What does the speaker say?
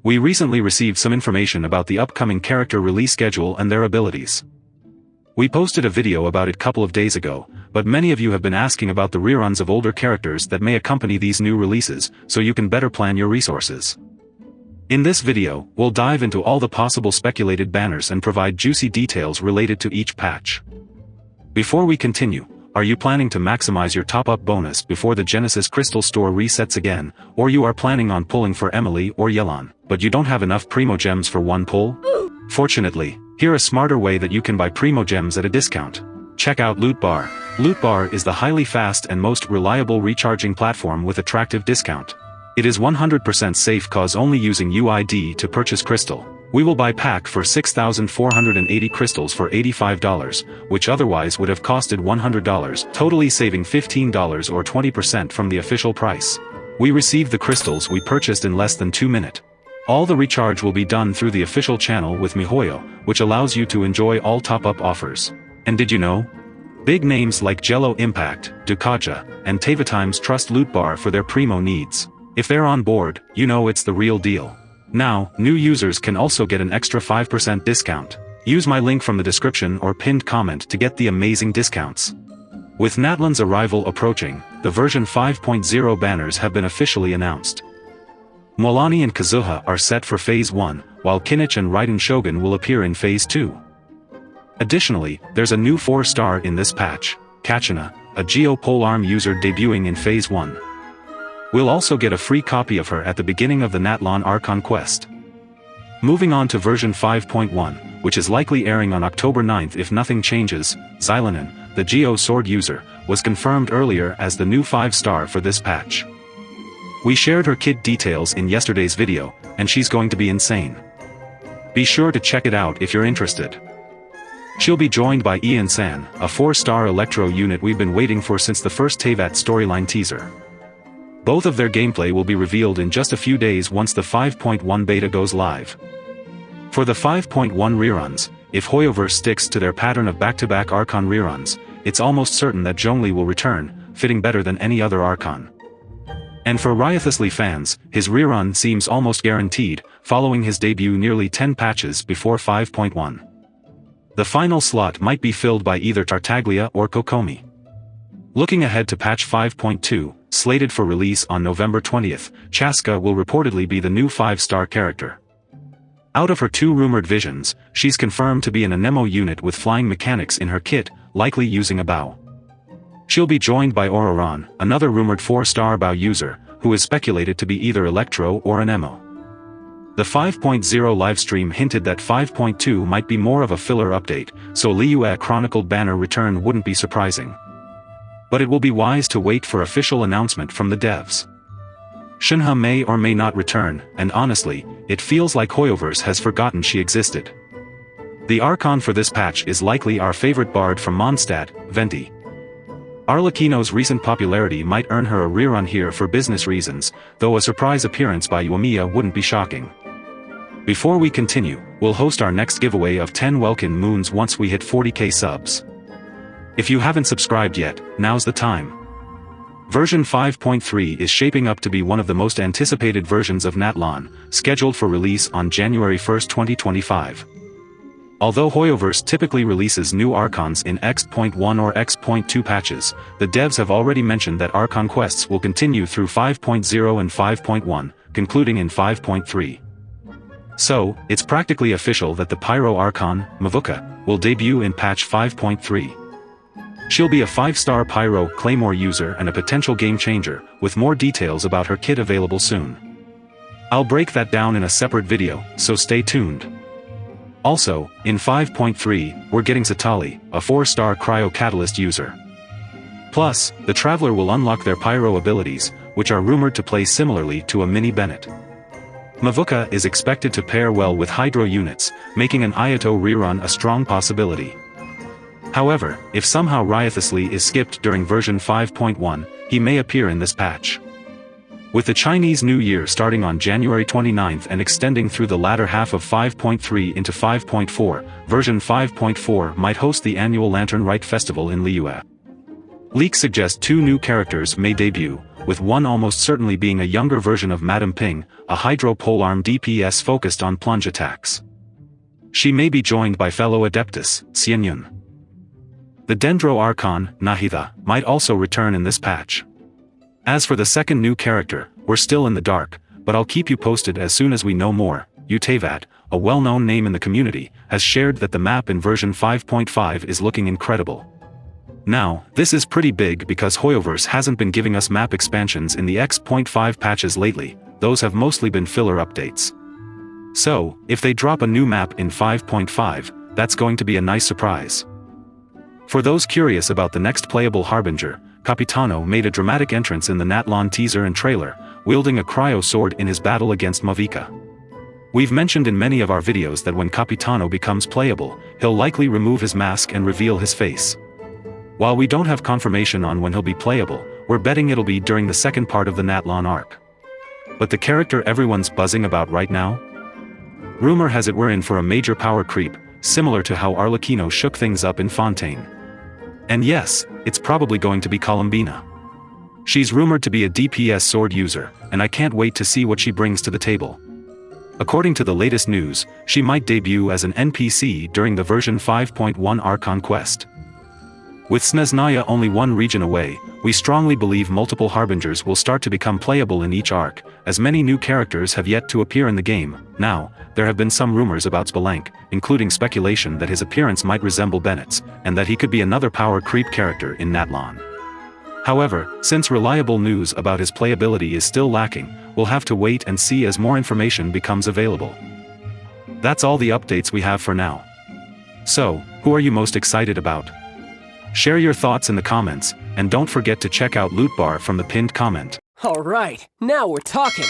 We recently received some information about the upcoming character release schedule and their abilities. We posted a video about it a couple of days ago, but many of you have been asking about the reruns of older characters that may accompany these new releases, so you can better plan your resources. In this video, we'll dive into all the possible speculated banners and provide juicy details related to each patch. Before we continue, are you planning to maximize your top-up bonus before the Genesis Crystal store resets again, or you are planning on pulling for Emily or Yelan, but you don't have enough Primo Gems for one pull? Fortunately, here's a smarter way that you can buy Primo Gems at a discount. Check out LootBar. LootBar is the highly fast and most reliable recharging platform with attractive discount. It is 100% safe cause only using UID to purchase crystal. We will buy pack for 6,480 crystals for $85, which otherwise would have costed $100, totally saving $15 or 20% from the official price. We received the crystals we purchased in less than 2 minutes. All the recharge will be done through the official channel with MiHoYo, which allows you to enjoy all top-up offers. And did you know? Big names like Genshin Impact, Gacha, and Tavatimes trust LootBar for their Primo needs. If they're on board, you know it's the real deal. Now, new users can also get an extra 5% discount. Use my link from the description or pinned comment to get the amazing discounts. With Natlan's arrival approaching, the version 5.0 banners have been officially announced. Mualani and Kazuha are set for Phase 1, while Kinich and Raiden Shogun will appear in Phase 2. Additionally, there's a new 4-star in this patch, Kachina, a Geo Polearm user debuting in Phase 1. We'll also get a free copy of her at the beginning of the Natlan Archon quest. Moving on to version 5.1, which is likely airing on October 9th if nothing changes, Xilonen, the Geo Sword user, was confirmed earlier as the new 5-star for this patch. We shared her kit details in yesterday's video, and she's going to be insane. Be sure to check it out if you're interested. She'll be joined by Iansan, a 4-star Electro unit we've been waiting for since the first Teyvat storyline teaser. Both of their gameplay will be revealed in just a few days once the 5.1 beta goes live. For the 5.1 reruns, if Hoyoverse sticks to their pattern of back-to-back Archon reruns, it's almost certain that Zhongli will return, fitting better than any other Archon. And for Wriothesley fans, his rerun seems almost guaranteed, following his debut nearly 10 patches before 5.1. The final slot might be filled by either Tartaglia or Kokomi. Looking ahead to patch 5.2, slated for release on November 20th, Chaska will reportedly be the new 5-star character. Out of her 2 rumored visions, she's confirmed to be an Anemo unit with flying mechanics in her kit, likely using a bow. She'll be joined by Ororan, another rumored 4-star bow user, who is speculated to be either Electro or Anemo. The 5.0 livestream hinted that 5.2 might be more of a filler update, so Liyue chronicled banner return wouldn't be surprising. But it will be wise to wait for official announcement from the devs. Shinha may or may not return, and honestly, it feels like Hoyoverse has forgotten she existed. The Archon for this patch is likely our favorite bard from Mondstadt, Venti. Arlecchino's recent popularity might earn her a rerun here for business reasons, though a surprise appearance by Yumiya wouldn't be shocking. Before we continue, we'll host our next giveaway of 10 Welkin Moons once we hit 40k subs. If you haven't subscribed yet, now's the time. Version 5.3 is shaping up to be one of the most anticipated versions of Natlan, scheduled for release on January 1, 2025. Although Hoyoverse typically releases new Archons in X.1 or X.2 patches, the devs have already mentioned that Archon quests will continue through 5.0 and 5.1, concluding in 5.3. So, it's practically official that the Pyro Archon, Mavuika, will debut in patch 5.3. She'll be a 5-star Pyro Claymore user and a potential game-changer, with more details about her kit available soon. I'll break that down in a separate video, so stay tuned. Also, in 5.3, we're getting Zatali, a 4-star Cryo Catalyst user. Plus, the Traveler will unlock their Pyro abilities, which are rumored to play similarly to a mini Bennett. Mavuika is expected to pair well with Hydro units, making an Ayato rerun a strong possibility. However, if somehow Wriothesley is skipped during version 5.1, he may appear in this patch. With the Chinese New Year starting on January 29th and extending through the latter half of 5.3 into 5.4, version 5.4 might host the annual Lantern Rite Festival in Liyue. Leaks suggest 2 new characters may debut, with one almost certainly being a younger version of Madame Ping, a Hydro Polearm DPS focused on plunge attacks. She may be joined by fellow Adeptus, Xianyun. The Dendro Archon, Nahida, might also return in this patch. As for the second new character, we're still in the dark, but I'll keep you posted as soon as we know more. Utavat, a well-known name in the community, has shared that the map in version 5.5 is looking incredible. Now, this is pretty big because Hoyoverse hasn't been giving us map expansions in the X.5 patches lately, those have mostly been filler updates. So, if they drop a new map in 5.5, that's going to be a nice surprise. For those curious about the next playable Harbinger, Capitano made a dramatic entrance in the Natlan teaser and trailer, wielding a cryo sword in his battle against Mavuika. We've mentioned in many of our videos that when Capitano becomes playable, he'll likely remove his mask and reveal his face. While we don't have confirmation on when he'll be playable, we're betting it'll be during the second part of the Natlan arc. But the character everyone's buzzing about right now? Rumor has it we're in for a major power creep, similar to how Arlecchino shook things up in Fontaine. And yes, it's probably going to be Columbina. She's rumored to be a DPS sword user, and I can't wait to see what she brings to the table. According to the latest news, she might debut as an NPC during the version 5.1 Archon quest. With Snezhnaya only one region away, we strongly believe multiple Harbingers will start to become playable in each arc, as many new characters have yet to appear in the game. Now, there have been some rumors about Spelunky, including speculation that his appearance might resemble Bennett's, and that he could be another power creep character in Natlan. However, since reliable news about his playability is still lacking, we'll have to wait and see as more information becomes available. That's all the updates we have for now. So, who are you most excited about? Share your thoughts in the comments, and don't forget to check out LootBar from the pinned comment. Alright, now we're talking!